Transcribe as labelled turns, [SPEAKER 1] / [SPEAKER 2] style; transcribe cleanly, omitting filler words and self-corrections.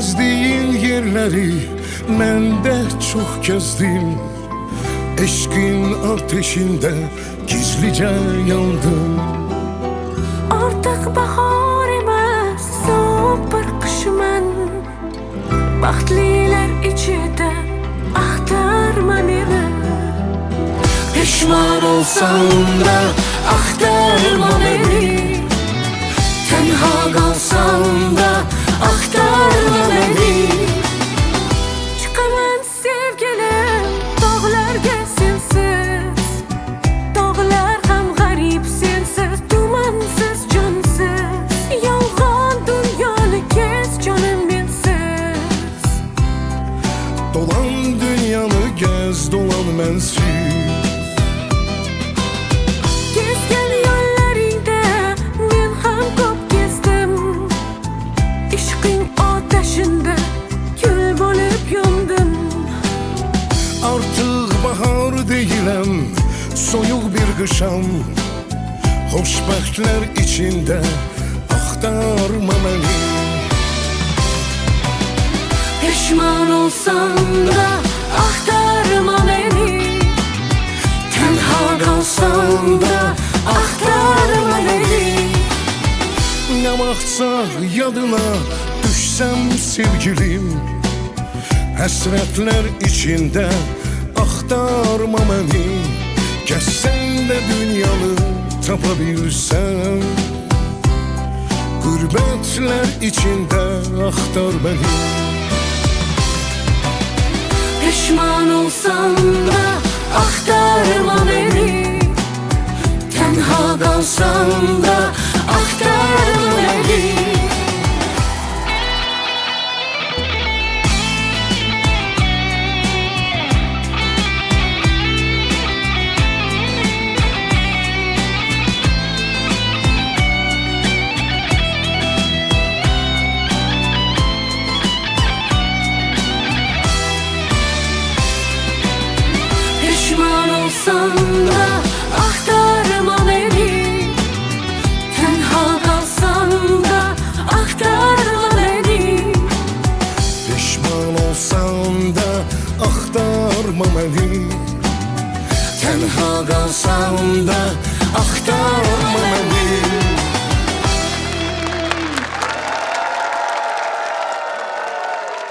[SPEAKER 1] gezdiğin yerleri ben de çok gezdim. Eşkin ateşinde gizlice yandım.
[SPEAKER 2] Artık bahar emas, soğuk bir kış men. Baxtliler içinde axtarma meni.
[SPEAKER 1] Pişman olsam da axtarma beni. Tenha kalsam da axtarma beni.
[SPEAKER 2] Çıkaman sevgilim, dağlarga sensiz. Dağlar ham garip sensiz, dumansız cansız. Yolg'on dunyoni kez canım mensiz.
[SPEAKER 1] Dolan dünyanı gez, dolan mensiz.
[SPEAKER 2] Gezgen yollarida men ham ko'p gezdim. Ishqing ateşinde kül bo'lib yondim.
[SPEAKER 1] Artık bahar değilim, soyuq bir kışam. Hoşbəxtlər içinde axtarma beni.
[SPEAKER 2] Pişman olsam da axtarma beni.
[SPEAKER 1] Tenha kalsam da
[SPEAKER 2] Axtarma beni.
[SPEAKER 1] ne vaxtsa yadına düşsem sevgilim. Həsrətlər içinde axtarma beni. Gezsen de dünyanı tapabilsem. Gurbetler içinde axtar beni.
[SPEAKER 2] Pişman olsam da axtarma beni.
[SPEAKER 1] Tenha kalsam da
[SPEAKER 2] Axtarma beni. Pişman olsam da axtarma beni. Tenha kalsam da axtarma beni.
[SPEAKER 1] Pişman olsam da axtarma beni. Tenha kalsam da axtarma beni.